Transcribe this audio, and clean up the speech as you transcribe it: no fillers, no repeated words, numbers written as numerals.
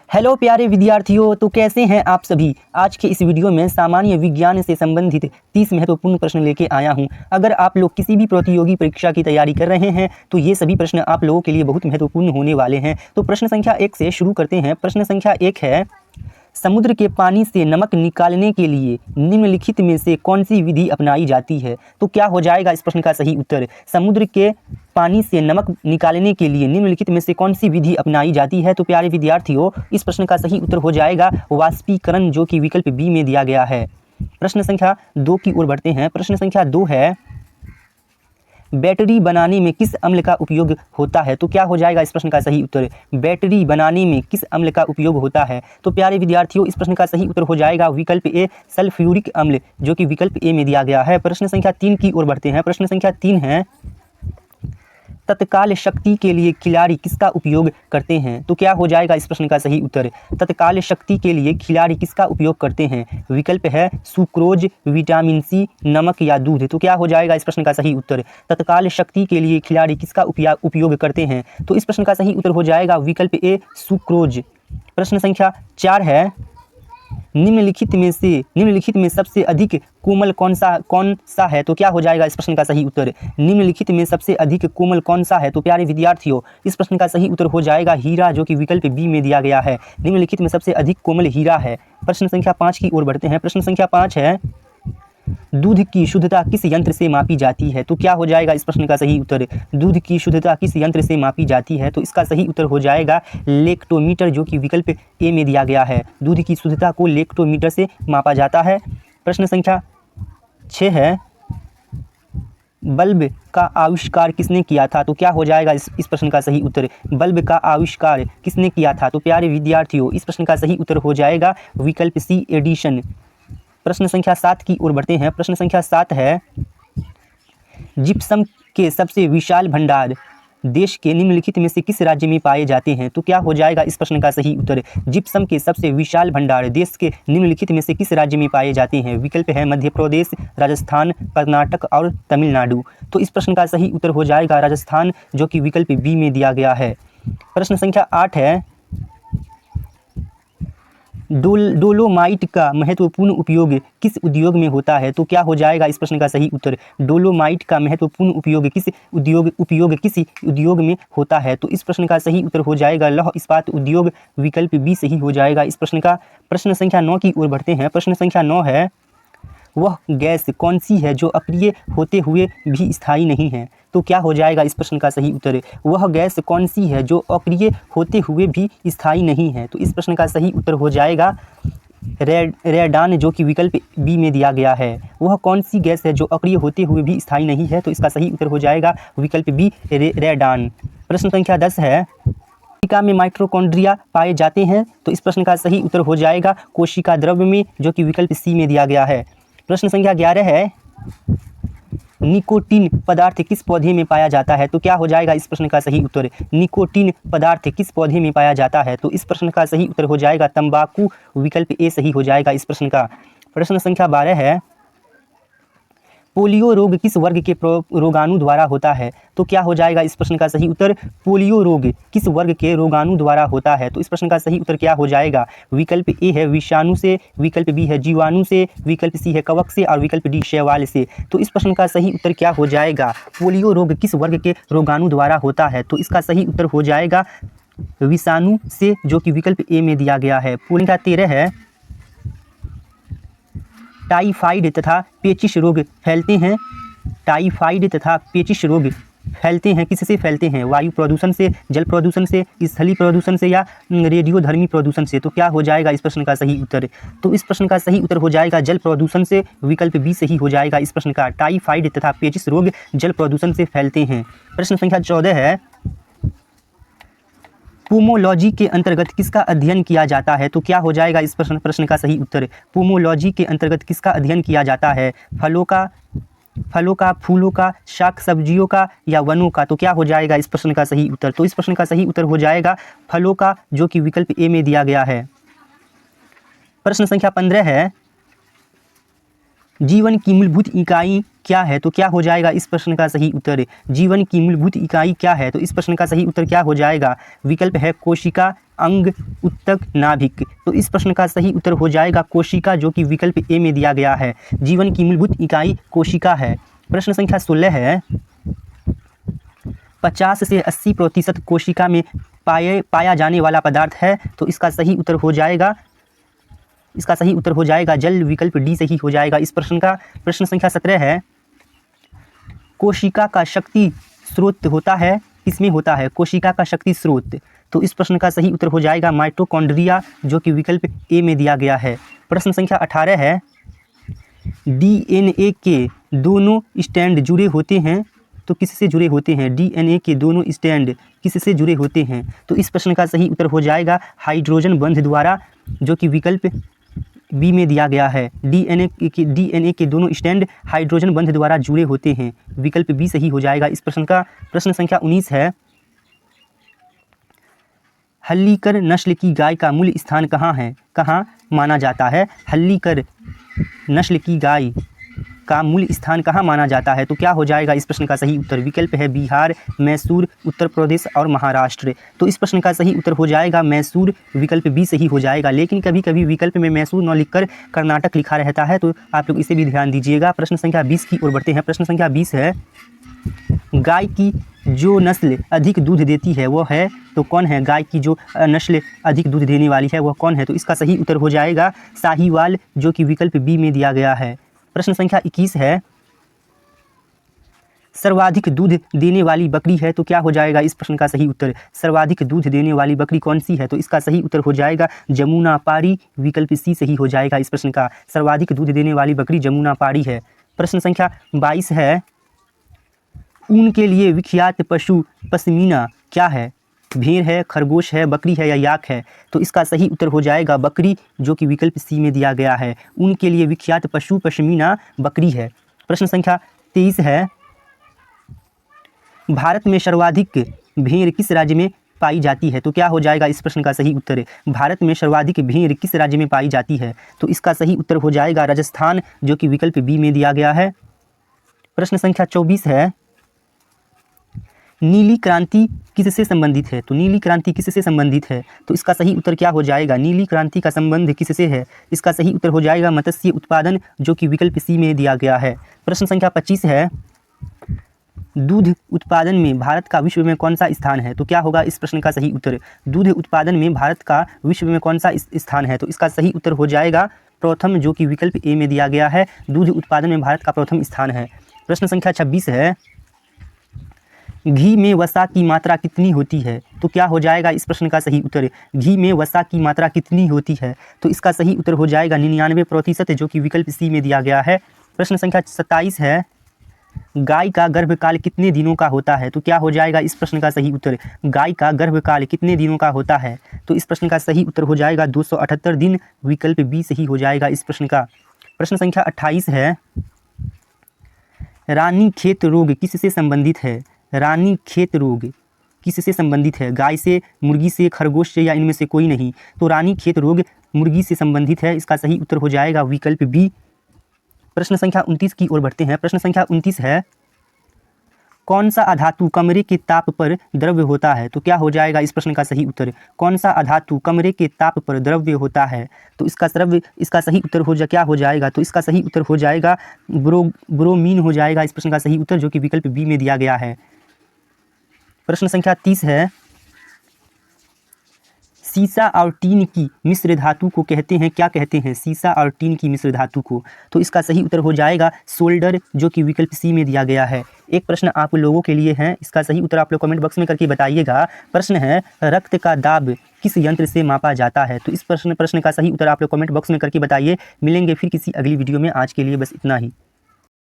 Hello प्यारे विद्यार्थियों, तो कैसे हैं आप सभी। आज के इस वीडियो में सामान्य विज्ञान से संबंधित 30 महत्वपूर्ण प्रश्न लेके आया हूं। अगर आप लोग किसी भी प्रतियोगी परीक्षा की तैयारी कर रहे हैं तो ये सभी प्रश्न आप लोगों के लिए बहुत महत्वपूर्ण होने वाले हैं। तो प्रश्न संख्या 1 से शुरू करते हैं। प्रश्न संख्या 1 है, समुद्र के पानी से नमक निकालने के लिए निम्नलिखित में से कौन सी विधि अपनाई जाती है। तो क्या हो जाएगा इस प्रश्न का सही उत्तर। समुद्र के पानी से नमक निकालने के लिए निम्नलिखित में से कौन सी विधि अपनाई जाती है। तो प्यारे विद्यार्थियों, इस प्रश्न का सही उत्तर हो जाएगा वाष्पीकरण, जो कि विकल्प बी में दिया गया है। प्रश्न संख्या 2 की ओर बढ़ते हैं। प्रश्न संख्या 2 है, बैटरी बनाने में किस अम्ल का उपयोग होता है। तो क्या हो जाएगा इस प्रश्न का सही उत्तर। बैटरी बनाने में किस अम्ल का उपयोग होता है। तो प्यारे विद्यार्थियों, इस प्रश्न का सही उत्तर हो जाएगा विकल्प ए, सल्फ्यूरिक अम्ल, जो कि विकल्प ए में दिया गया है। प्रश्न संख्या 3 की ओर बढ़ते हैं। प्रश्न संख्या 3 है, तत्काल शक्ति के लिए खिलाड़ी किसका उपयोग करते हैं। तो क्या हो जाएगा इस प्रश्न का सही उत्तर। तत्काल शक्ति के लिए खिलाड़ी किसका उपयोग करते हैं। विकल्प है सुक्रोज, विटामिन सी, नमक या दूध। तो क्या हो जाएगा इस प्रश्न का सही उत्तर। तत्काल शक्ति के लिए खिलाड़ी किसका उपयोग करते हैं। तो इस प्रश्न का सही उत्तर हो जाएगा विकल्प ए, सुक्रोज। प्रश्न संख्या 4 है, निम्नलिखित में सबसे अधिक कोमल कौन सा है। तो क्या हो जाएगा इस प्रश्न का सही उत्तर। निम्नलिखित में सबसे अधिक कोमल कौन सा है। तो प्यारे विद्यार्थियों, इस प्रश्न का सही उत्तर हो जाएगा हीरा, जो कि विकल्प बी में दिया गया है। निम्नलिखित में सबसे अधिक कोमल हीरा है। प्रश्न संख्या 5 की ओर बढ़ते हैं। प्रश्न संख्या 5 है, दूध की शुद्धता किस यंत्र से मापी जाती है। तो क्या हो जाएगा इस प्रश्न का सही उत्तर। दूध की शुद्धता किस यंत्र से मापी जाती है। तो इसका सही उत्तर हो जाएगा लेक्टोमीटर, जो कि विकल्प ए में दिया गया है। दूध की शुद्धता को लेक्टोमीटर से मापा जाता है। प्रश्न संख्या 6 है, बल्ब का आविष्कार किसने किया था। तो क्या हो जाएगा इस प्रश्न का सही उत्तर। बल्ब का आविष्कार किसने किया था। तो प्यारे विद्यार्थियों, इस प्रश्न का सही उत्तर हो जाएगा विकल्प सी, एडिशन। प्रश्न संख्या 7 की ओर बढ़ते हैं। प्रश्न संख्या 7 है, जिप्सम के सबसे विशाल भंडार देश के निम्नलिखित में से किस राज्य में पाए जाते हैं। तो क्या हो जाएगा इस प्रश्न का सही उत्तर। जिप्सम के सबसे विशाल भंडार देश के निम्नलिखित में से किस राज्य में पाए जाते हैं। विकल्प है मध्य प्रदेश, राजस्थान, कर्नाटक और तमिलनाडु। तो इस प्रश्न का सही उत्तर हो जाएगा राजस्थान, जो कि विकल्प बी में दिया गया है। प्रश्न संख्या 8 है, डोलोमाइट का महत्वपूर्ण उपयोग किस उद्योग में होता है। तो क्या हो जाएगा इस प्रश्न का सही उत्तर। डोलोमाइट का महत्वपूर्ण उपयोग किस उद्योग में होता है। तो इस प्रश्न का सही उत्तर हो जाएगा लौह इस्पात उद्योग, विकल्प बी सही हो जाएगा इस प्रश्न का। प्रश्न संख्या 9 की ओर बढ़ते हैं। प्रश्न संख्या 9 है, वह गैस कौन सी है जो अक्रिय होते हुए भी स्थायी नहीं है। तो क्या हो जाएगा इस प्रश्न का सही उत्तर। वह गैस कौन सी है जो अक्रिय होते हुए भी स्थायी नहीं है। तो इस प्रश्न का सही उत्तर हो जाएगा रेडान, जो कि विकल्प बी में दिया गया है। वह कौन सी गैस है जो अक्रिय होते हुए भी स्थायी नहीं है। तो इसका सही उत्तर हो जाएगा विकल्प बी, रेडान। प्रश्न संख्या 10 है, कोशिका में माइटोकॉन्ड्रिया पाए जाते हैं। तो इस प्रश्न का सही उत्तर हो जाएगा कोशिका द्रव्य में, जो कि विकल्प सी में दिया गया है। प्रश्न संख्या 11 है, निकोटीन पदार्थ किस पौधे में पाया जाता है। तो क्या हो जाएगा इस प्रश्न का सही उत्तर। निकोटीन पदार्थ किस पौधे में पाया जाता है। तो इस प्रश्न का सही उत्तर हो जाएगा तंबाकू, विकल्प ए सही हो जाएगा इस प्रश्न का। प्रश्न संख्या 12 है, पोलियो रोग किस वर्ग के रोगाणु द्वारा होता है। तो क्या हो जाएगा इस प्रश्न का सही उत्तर। पोलियो रोग किस वर्ग के रोगाणु द्वारा होता है। तो इस प्रश्न का सही उत्तर क्या हो जाएगा। विकल्प ए है विषाणु से, विकल्प बी है जीवाणु से, विकल्प सी है कवक से और विकल्प डी शैवाल से। तो इस प्रश्न का सही उत्तर क्या हो जाएगा। पोलियो रोग किस वर्ग के रोगाणु द्वारा होता है। तो इसका सही उत्तर हो जाएगा विषाणु से, जो कि विकल्प ए में दिया गया है। संख्या 13 है, टाइफाइड तथा पेचिश रोग फैलते हैं। टाइफाइड तथा पेचिश रोग फैलते हैं, किससे फैलते हैं। वायु प्रदूषण से, जल प्रदूषण से, स्थलीय प्रदूषण से या रेडियोधर्मी प्रदूषण से। तो क्या हो जाएगा इस प्रश्न का सही उत्तर। तो इस प्रश्न का सही उत्तर हो जाएगा जल प्रदूषण से, विकल्प बी सही हो जाएगा इस प्रश्न का। टाइफाइड तथा पेचिश रोग जल प्रदूषण से फैलते हैं। प्रश्न संख्या 14 है, पोमोलॉजी के अंतर्गत किसका अध्ययन किया जाता है। तो क्या हो जाएगा इस प्रश्न का सही उत्तर। पोमोलॉजी के अंतर्गत किसका अध्ययन किया जाता है। फलों का, फूलों का, शाक सब्जियों का या वनों का। तो क्या हो जाएगा इस प्रश्न का सही उत्तर। तो इस प्रश्न का सही उत्तर हो जाएगा फलों का, जो कि विकल्प ए में दिया गया है। प्रश्न संख्या 15 है, जीवन की मूलभूत इकाई क्या है। तो क्या हो जाएगा इस प्रश्न का सही उत्तर। जीवन की मूलभूत इकाई क्या है। तो इस प्रश्न का सही उत्तर क्या हो जाएगा। विकल्प है कोशिका, अंग, उत्तक, नाभिक। तो इस प्रश्न का सही उत्तर हो जाएगा कोशिका, जो कि विकल्प ए में दिया गया है। जीवन की मूलभूत इकाई कोशिका है। प्रश्न संख्या 16 है, 50 से 80% कोशिका में पाया जाने वाला पदार्थ है। तो इसका सही उत्तर हो जाएगा जल, विकल्प डी सही हो जाएगा इस प्रश्न का। प्रश्न संख्या 17 है, कोशिका का शक्ति स्रोत होता है, किसमें होता है कोशिका का शक्ति स्रोत? तो इस प्रश्न का सही उत्तर हो जाएगा माइटोकॉन्ड्रिया, जो कि विकल्प ए में दिया गया है। प्रश्न संख्या 18 है, डीएनए के दोनों स्टैंड जुड़े होते हैं, तो किससे जुड़े होते हैं? डीएनए के दोनों स्टैंड किससे जुड़े होते हैं? तो इस प्रश्न का सही उत्तर हो जाएगा हाइड्रोजन बंध द्वारा, जो कि विकल्प बी में दिया गया है। डीएनए के दोनों स्टैंड हाइड्रोजन बंध द्वारा जुड़े होते हैं, विकल्प बी सही हो जाएगा इस प्रश्न का। प्रश्न संख्या 19 है, हल्लीकर नस्ल की गाय का मूल स्थान कहाँ माना जाता है? हल्लीकर नस्ल की गाय का मूल स्थान कहाँ माना जाता है? तो क्या हो जाएगा इस प्रश्न का सही उत्तर? विकल्प है बिहार, मैसूर, उत्तर प्रदेश और महाराष्ट्र। तो इस प्रश्न का सही उत्तर हो जाएगा मैसूर, विकल्प बी सही हो जाएगा। लेकिन कभी कभी विकल्प में मैसूर न लिखकर कर्नाटक लिखा रहता है, तो आप लोग इसे भी ध्यान दीजिएगा। प्रश्न संख्या 20 की ओर बढ़ते हैं। प्रश्न संख्या 20 है, गाय की जो नस्ल अधिक दूध देती है वो है, तो कौन है? गाय की जो नस्ल अधिक दूध देने वाली है वह कौन है? तो इसका सही उत्तर हो जाएगा साहीवाल, जो कि विकल्प बी में दिया गया है। प्रश्न संख्या 21 है, सर्वाधिक दूध देने वाली बकरी है, तो क्या हो जाएगा इस प्रश्न का सही उत्तर? सर्वाधिक दूध देने वाली बकरी कौन सी है? तो इसका सही उत्तर हो जाएगा जमुनापारी, विकल्प सी सही हो जाएगा इस प्रश्न का। सर्वाधिक दूध देने वाली बकरी जमुनापारी है। प्रश्न संख्या 22 है, ऊन के लिए विख्यात पशु पश्मीना क्या है? भेड़ है, खरगोश है, बकरी है या याक है? तो इसका सही उत्तर हो जाएगा बकरी, जो कि विकल्प सी में दिया गया है। ऊन के लिए विख्यात पशु पश्मीना बकरी है। प्रश्न संख्या 23 है, भारत में सर्वाधिक भेड़ किस राज्य में पाई जाती है? तो क्या हो जाएगा इस प्रश्न का सही उत्तर? भारत में सर्वाधिक भेड़ किस राज्य में पाई जाती है? तो इसका सही उत्तर हो जाएगा राजस्थान, जो कि विकल्प बी में दिया गया है। प्रश्न संख्या 24 है, नीली क्रांति किससे संबंधित है? तो नीली क्रांति किससे संबंधित है? तो इसका सही उत्तर क्या हो जाएगा? नीली क्रांति का संबंध किससे है? इसका सही उत्तर हो जाएगा मत्स्य उत्पादन, जो कि विकल्प सी में दिया गया है। प्रश्न संख्या 25 है, दूध उत्पादन में भारत का विश्व में कौन सा स्थान है? तो क्या होगा इस प्रश्न का सही उत्तर? दूध उत्पादन में भारत का विश्व में कौन सा स्थान है? तो इसका सही उत्तर हो जाएगा प्रथम, जो कि विकल्प ए में दिया गया है। दूध उत्पादन में भारत का प्रथम स्थान है। प्रश्न संख्या 26 है, घी में वसा की मात्रा कितनी होती है? तो क्या हो जाएगा इस प्रश्न का सही उत्तर? घी में वसा की मात्रा कितनी होती है? तो इसका सही उत्तर हो जाएगा 99%, जो कि विकल्प सी में दिया गया है। प्रश्न संख्या 27 है, गाय का गर्भकाल कितने दिनों का होता है? तो क्या हो जाएगा इस प्रश्न का सही उत्तर? गाय का गर्भकाल कितने दिनों का होता है? तो इस प्रश्न का सही उत्तर हो जाएगा 278 दिन, विकल्प बी सही हो जाएगा इस प्रश्न का। प्रश्न संख्या 28 है, रानीखेत रोग किससे संबंधित है? रानीखेत रोग किससे संबंधित है? गाय से, मुर्गी से, खरगोश से या इनमें से कोई नहीं? तो रानीखेत रोग मुर्गी से संबंधित है। इसका सही उत्तर हो जाएगा विकल्प बी। प्रश्न संख्या 29 की ओर बढ़ते हैं। प्रश्न संख्या 29 है, कौन सा अधातु कमरे के ताप पर द्रव्य होता है? तो क्या हो जाएगा इस प्रश्न का सही उत्तर? कौन सा अधातु कमरे के ताप पर द्रव्य होता है? तो इसका सही उत्तर क्या हो जाएगा? तो इसका सही उत्तर हो जाएगा ब्रोमीन हो जाएगा इस प्रश्न का सही उत्तर, जो कि विकल्प बी में दिया गया है। प्रश्न संख्या 30 है, सीसा और टीन की मिश्र धातु को कहते हैं, क्या कहते हैं? सीसा और टीन की मिश्र धातु को। तो इसका सही उत्तर हो जाएगा सोल्डर, जो कि विकल्प सी में दिया गया है। एक प्रश्न आप लोगों के लिए है, इसका सही उत्तर आप लोग कमेंट बॉक्स में करके बताइएगा। प्रश्न है, रक्त का दाब किस यंत्र से मापा जाता है? तो इस प्रश्न का सही उत्तर आप लोग कमेंट बॉक्स में करके बताइए। मिलेंगे फिर किसी अगली वीडियो में। आज के लिए बस इतना ही।